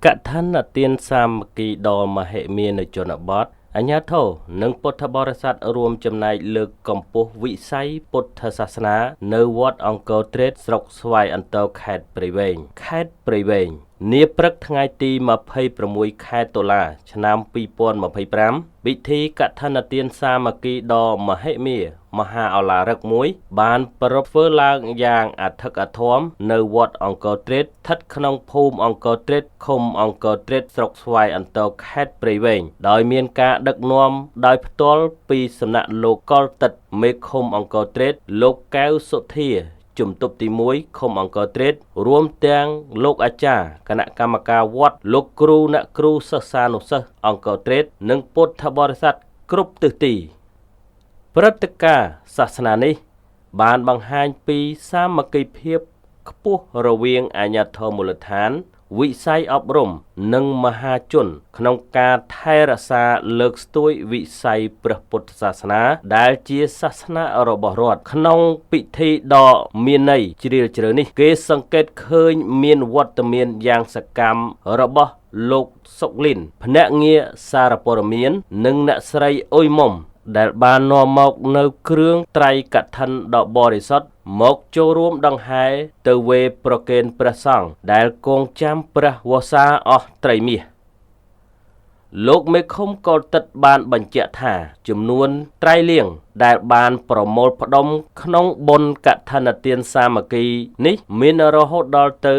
កថានទានសាមគ្គីដ៏មហិមានៅជនបទអាជ្ញាធរនិងពុទ្ធបរិស័ទរួមចំណែកលើកកម្ពស់វិស័យពុទ្ធសាសនានៅវត្តអង្គរត្រេតស្រុកស្វាយអន្តរខេត្តព្រៃវែងនាព្រឹកថ្ងៃទី26ខែតុលាឆ្នាំ2025ពិធីកឋិនទានសាមគ្គីដ៏មហិមាមហាឱឡារិកមួយបានប្រពធ្វើឡើងយ៉ាងអធិកអធមនៅវត្តអង្គរត្រេតស្ថិតក្នុងភូមិអង្គរត្រេតឃុំអង្គរត្រេតស្រុកស្វាយអន្តរខេត្តព្រៃវែងដោយមានការដឹកនាំដោយផ្ទាល់ពីសំណាក់លោកកុលតិតមេឃុំអង្គរត្រេតលោកកែវសុធាជំទប់ទី1ឃុំអង្គរត្រេតរួមទាំងលោកអាចារ្យគណៈកម្មការវត្តលោកគ្រូអ្នកគ្រូសិស្សានុសិស្សអង្គរត្រេតនិងពុទ្ធបរិស័ទគ្រប់ទិសទីព្រឹត្តិការណ៍សាសនានេះបានបង្ហាញពីសាមគ្គីភាពខ្ពស់រវាងអាជ្ញាធរមូលដ្ឋានវិស័យអប់រំនិងមហាជនក្នុងការថែរក្សាលើកស្ទួយវិស័យព្រះពុទ្ធសាសនាដែលជាសាសនារបស់រដ្ឋក្នុងពិធីដ៏មានន័យជ្រាលជ្រៅនេះគេសង្កេតឃើញមានវត្តមានយ៉ាងសកម្មរបស់លោកសុកលីនភ្នាក់ងារសារព័ត៌មាននិងអ្នកស្រីអ៊ុយមុំដែលបាននាំមកនៅគ្រឿងត្រៃកឋិនដ៏បរិសុទ្ធមកចូលរួមដង្ហែទៅវេប្រគេនព្រះសង្ឃដែលគង់ចាំព្រះវស្សាអស់ត្រីមាសលោកមេឃុំកុលតិតបានបញ្ជាក់ថាចំនួនត្រៃលៀងដែលបានប្រមូលផ្ដុំក្នុងបុណ្យកឋិនទានសាមគ្គីនេះមានរហូតដល់ទៅ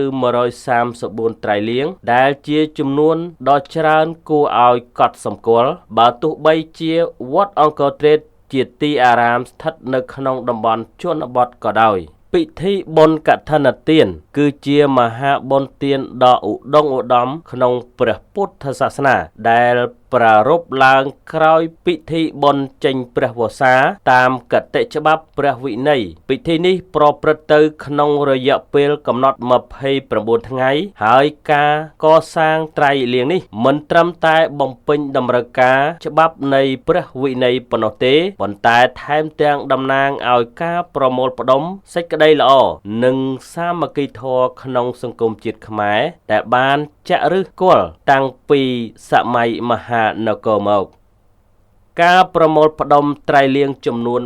134ត្រៃលៀងដែលជាចំនួនដ៏ច្រើនគួរឲ្យកត់សម្គាល់បើទោះបីជាវត្តអង្គរត្រេតជាទីអារាមស្ថិតនៅក្នុងតំបន់ជនបទក៏ដោយពិធីបុណ្យកឋិនទានគឺជាមហាបុណ្យទានដ៏ឧត្តុង្គឧត្តមក្នុងព្រះពុទ្ធសាសនាដែលប្រារព្ធឡើងក្រោយពិធីបុណ្យចេញព្រះវស្សាតាមកតិច្បាប់ព្រះវិន័យពិធីនេះប្រព្រឹត្តទៅក្នុងរយៈពេលកំណត់29ថ្ងៃហើយការកសាងត្រៃលៀងនេះមិនត្រឹមតែបំពេញតម្រូវការច្បាប់នៃព្រះវិន័យប៉ុណ្ណោះទេប៉ុន្តែថែមទាំងតំណាងឲ្យការប្រមូលផ្ដុំសេចក្តីល្អនិងសាមគ្គីធម៌ក្នុងសង្គមជាតិខ្មែរដែលបានចាក់ឫសគល់តាំងពីសម័យមហានគរមកការប្រមូលផ្ដុំត្រៃលៀងចំនួន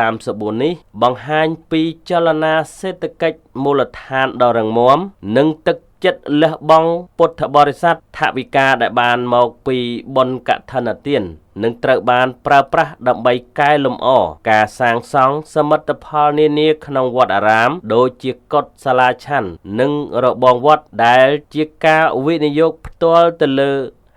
134នេះបង្ហាញពីចលនាសេដ្ឋកិច្ចមូលដ្ឋានដ៏រឹងមាំនិងទឹកចិត្តលះបង់ពុទ្ធបរិស័ទថវិកាដែលបានមកពីបុណ្យកឋិនទាននឹងត្រូវបានប្រើប្រាស់ដើម្បីកែលម្អការសាងសង់សមិទ្ធផលនានាក្នុងវត្តអារាមដូចជាកុដិសាលាឆាន់និងរបងវត្តដែលជាការវិនិយោគផ្ទាល់ទៅលើ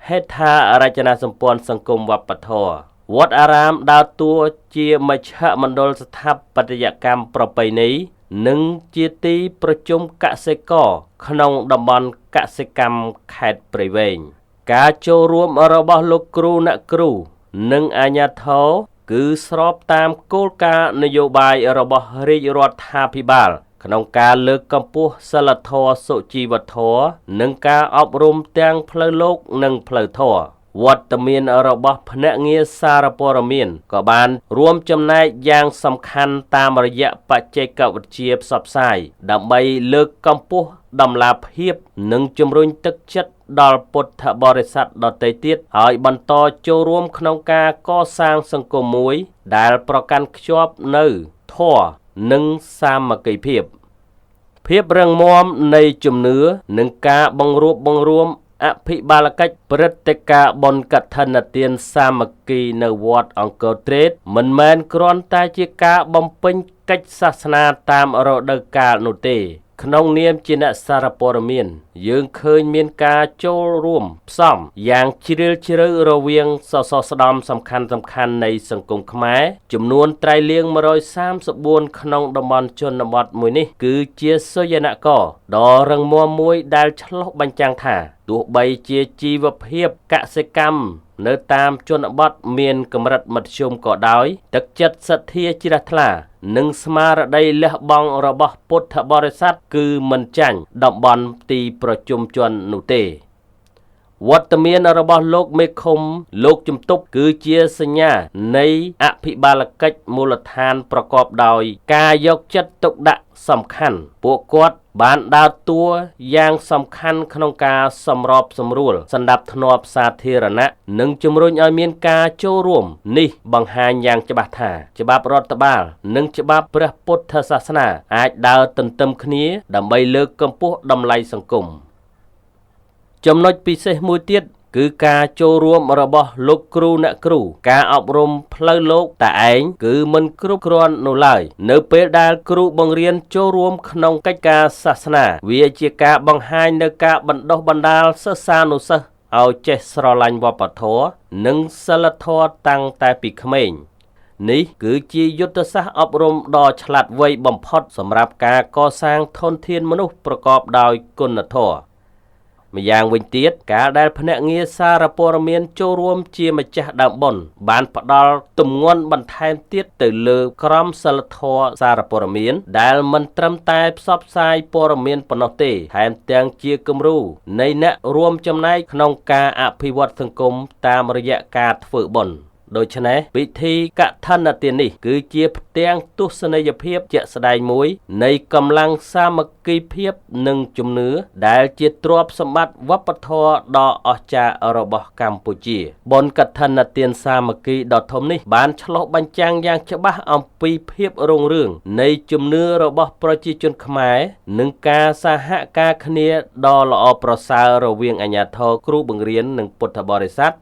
ហេដ្ឋារចនាសម្ព័ន្ធសង្គមវប្បធម៌វត្តអារាមដើរតួជាមជ្ឈមណ្ឌលស្ថាបត្យកម្មប្រពៃណីនិងជាទីប្រជុំកសិករក្នុងតំបន់កសិកម្មខេត្តព្រៃវែងការចូលរួមរបស់លោកគ្រូអ្នកគ្រូនិងអាជ្ញាធរគឺស្របតាមគោលការណ៍នយោបាយរបស់រាជរដ្ឋាភិបាលក្នុងការលើកកម្ពស់សីលធម៌សុជីវធម៌និងការអប់រំទាំងផ្លូវលោកនិងផ្លូវធម៌វត្តមានរបស់ភ្នាក់ងារសារព័ត៌មានក៏បានរួមចំណែកយ៉ាងសំខាន់តាមរយៈបច្ចេកវិទ្យាផ្សព្វផ្សាយដើម្បីលើកកម្ពស់តម្លាភាពនិងជំរុញទឹកចិត្តដល់ពុទ្ធបរិស័ទដទៃទៀតឲ្យបន្តចូលរួមក្នុងការកសាងសង្គមមួយដែលប្រកាន់ខ្ជាប់នូវធម៌និងសាមគ្គីភាពរឹងមាំនៃជំនឿនិងការបង្រួបបង្រួមអភិបាលកិច្ចព្រឹត្តិការណ៍បុណ្យកឋិនទានសាមគ្គីនៅវត្តអង្គរត្រេតមិនមែនគ្រាន់តែជាការបំពេញកិច្ចសាសនាតាមរដូវកាលនោះទេក្នុងនាមជាអ្នកសារព័ត៌មានយើងឃើញមានការចូលរួមផ្សំយ៉ាងជ្រាលជ្រៅរវាងសសរស្តម្ភសំខាន់នៃសង្គមខ្មែរចំនួនត្រៃលៀង134ក្នុងតំបន់ជនបទមួយនេះគឺជាសុយនគរដ៏រឹងមាំមួយដែលឆ្លុះបញ្ចាំងថាទោះបីជាជីវភាពកសិកម្មនៅតាមជនបទមានកម្រិតមធ្យមក៏ដោយទឹកចិត្តសទ្ធាជ្រះថ្លានិងស្មារតីលះបង់របស់ពុទ្ធបរិស័ទគឺមិនចាញ់តំបន់ទីប្រជុំជននោះទេ វត្តមានរបស់លោកមេឃុំលោកជំទប់គឺជាសញ្ញានៃអភិបាលកិច្ចមូលដ្ឋានប្រកបដោយការយកចិត្តទុកដាក់សំខាន់ពួកគាត់បានដើរតួយ៉ាងសំខាន់ក្នុងការសម្របសម្រួលសណ្ដាប់ធ្នាប់សាធារណៈនិងជំរុញឲ្យមានការចូលរួមនេះបង្ហាញយ៉ាងច្បាស់ថាច្បាប់រដ្ឋបាលនិងច្បាប់ព្រះពុទ្ធសាសនាអាចដើរទន្ទឹមគ្នាដើម្បីលើកកម្ពស់តម្លៃសង្គមចំណុចពិសេសមួយទៀតគឺការចូលរួមរបស់លោកគ្រូអ្នកគ្រូការអប់រំផ្លូវលោកតែឯងគឺមិនគ្រប់គ្រាន់នោះឡើយនៅពេលដែលគ្រូបង្រៀនចូលរួមក្នុងកិច្ចការសាសនាវាជាការបង្ហាញនូវការបណ្ដុះបណ្ដាលសិស្សានុសិស្សឲ្យចេះស្រឡាញ់វប្បធម៌និងសីលធម៌តាំងតែពីក្មេងនេះគឺជាយុទ្ធសាស្ត្រអប់រំដ៏ឆ្លាតវៃបំផុតសម្រាប់ការកសាងធនធានមនុស្សប្រកបដោយគុណធម៌ម្យ៉ាងវិញទៀតការដែលភ្នាក់ងារសារព័ត៌មានចូលរួមជាម្ចាស់ដើមបុណ្យបានផ្ដល់ទម្ងន់បន្ថែមទៀតទៅលើក្រមសីលធម៌សារព័ត៌មានដែលមិនត្រឹមតែផ្សព្វផ្សាយព័ត៌មានប៉ុណ្ណោះទេថែមទាំងជាគំរូនៃអ្នករួមចំណែកក្នុងការអភិវឌ្ឍសង្គមតាមរយៈការធ្វើបុណ្យដូច្នេះពិធីកឋិនទាននេះគឺជាផ្ទាំងទស្សនីយភាពជាក់ស្ដែងមួយនៃកម្លាំងសាមគ្គីភាពនិងជំនឿដែលជាទ្រព្យសម្បត្តិវប្បធម៌ដ៏អស្ចារ្យរបស់កម្ពុជាបុណ្យកឋិនទានសាមគ្គីដ៏ធំនេះបានឆ្លុះបញ្ចាំងយ៉ាងច្បាស់អំពីភាពរុងរឿងនៃជំនឿរបស់ប្រជាជនខ្មែរនិងការសហការគ្នាដ៏ល្អប្រសើររវាងអាជ្ញាធរគ្រូបង្រៀននិងពុទ្ធបរិស័ទ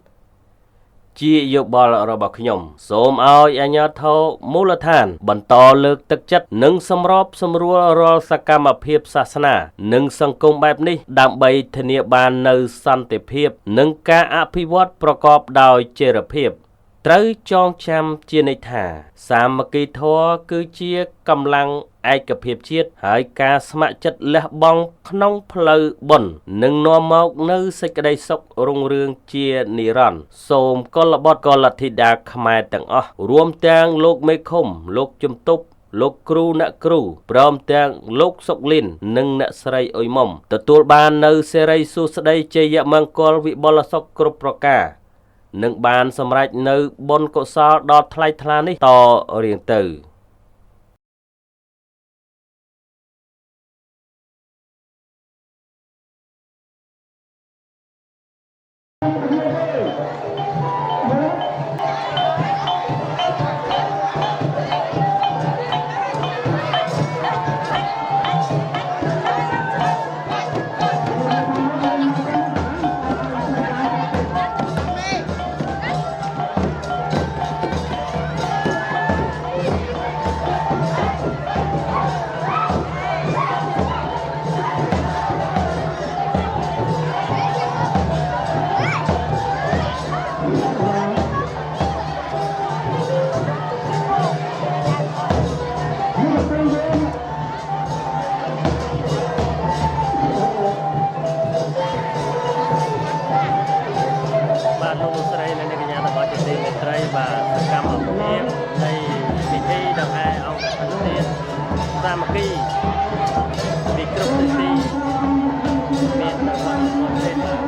ជាយោបល់របស់ខ្ញុំសូមឲ្យអាជ្ញាធរមូលដ្ឋានបន្តលើកទឹកចិត្តនិងសម្របសម្រួលរាល់សកម្មភាពសាសនានិងសង្គមបែបនេះដើម្បីធានាបាននូវសន្តិភាពនិងការអភិវឌ្ឍប្រកបដោយចីរភាពត្រូវចងចាំជានិច្ចថាសាមគ្គីធម៌គឺជាកម្លាំងឯកភាពជាតិហើយការស្ម័គ្រចិត្តលះបង់ក្នុងផ្លូវបុណ្យនឹងនាំមកនូវសេចក្តីសុខរុងរឿងជានិរន្តរ៍សូមកុលបុត្រកុលធីតាខ្មែរទាំងអស់រួមទាំងលោកមេឃុំលោកជំទប់លោកគ្រូអ្នកគ្រូព្រមទាំងលោកសុកលីននិងអ្នកស្រីអ៊ុយមុំទទួលបាននូវសេរីសួស្តីជ័យមង្គលវិបុលសុខគ្រប់ប្រការនឹងបានសម្រេចនៅបុណ្យកុសលដ៏ថ្លៃថ្លានេះតរៀងទៅសាមគ្គីពីគ្រប់ទិសទីមាននៅក្នុងប្រទេស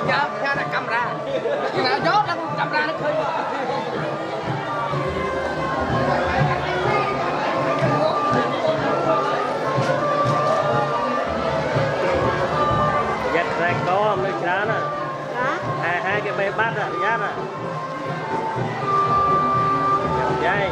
nhớ theo là camera nào dốt nó camera nó khơi giật ra có mấy trái nè hai cái bê bát à nhát à dây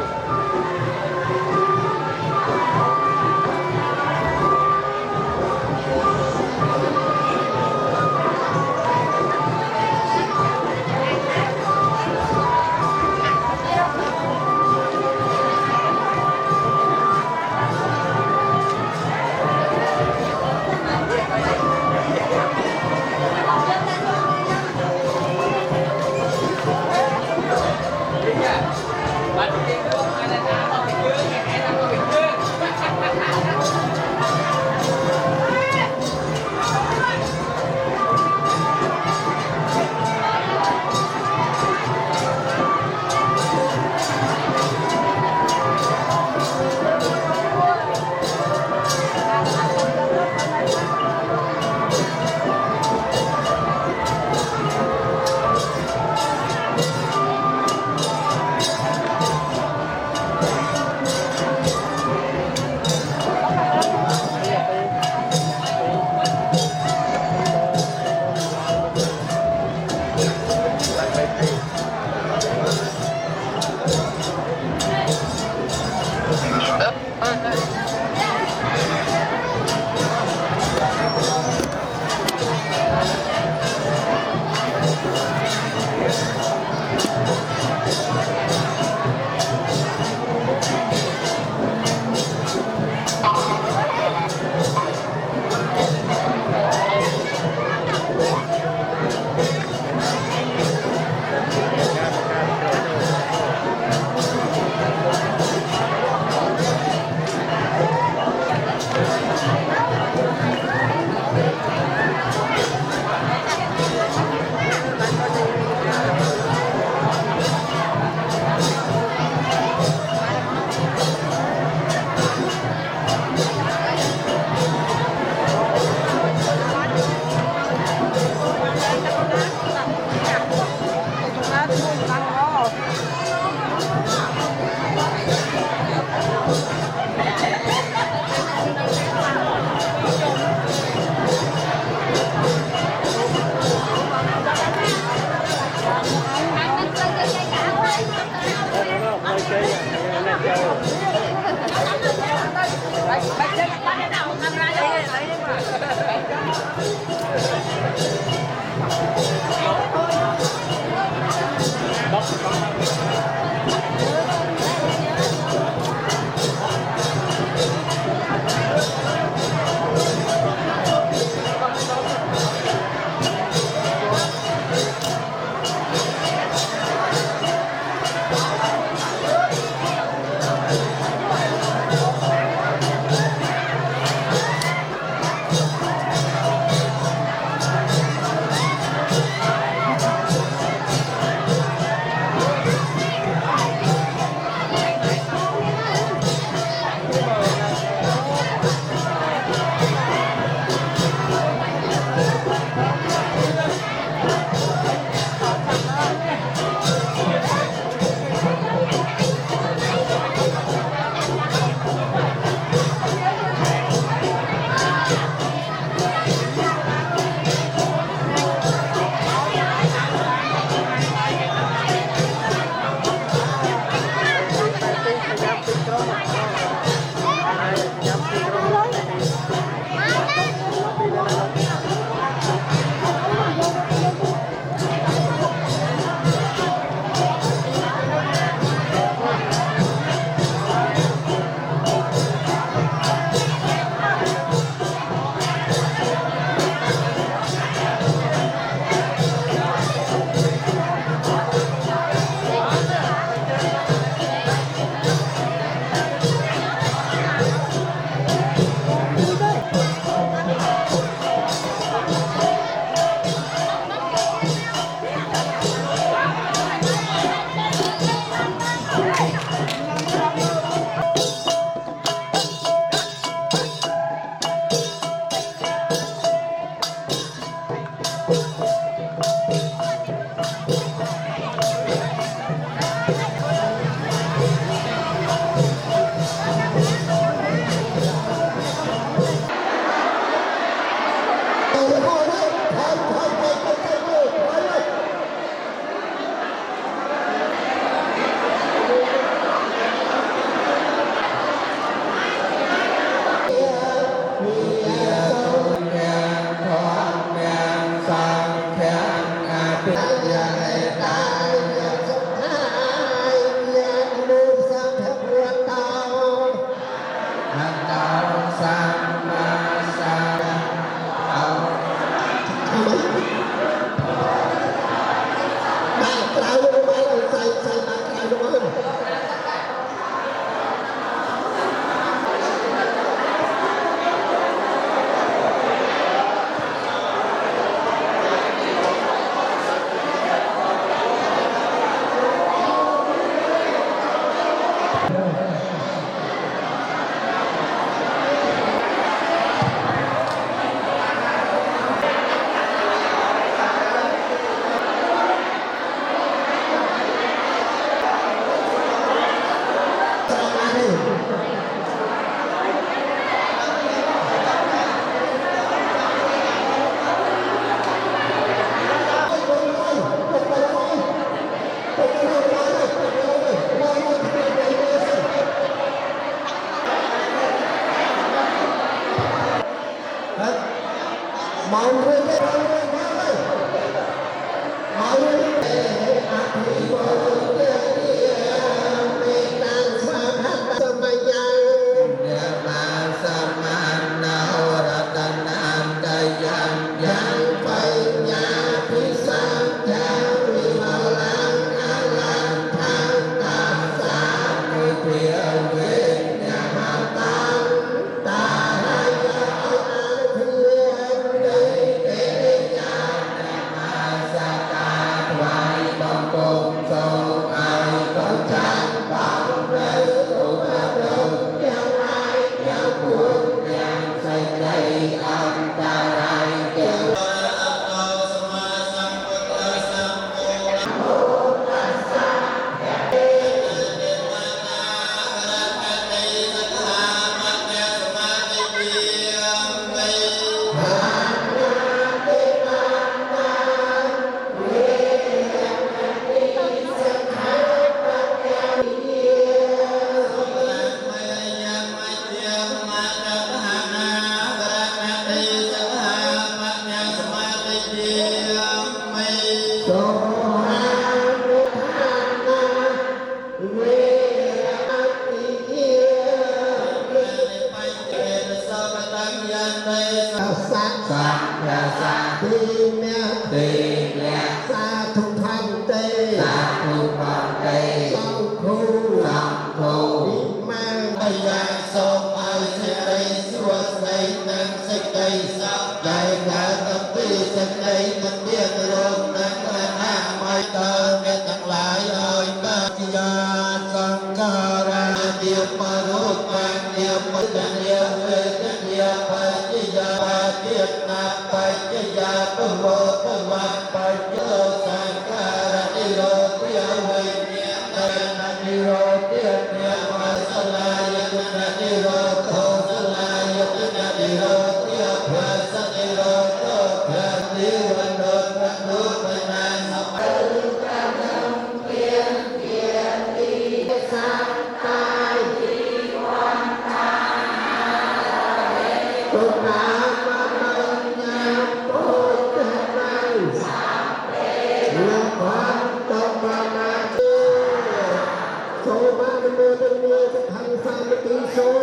mau người mau Hãy subscribe cho kênh Ghiền Mì Gõ để không bỏ lỡ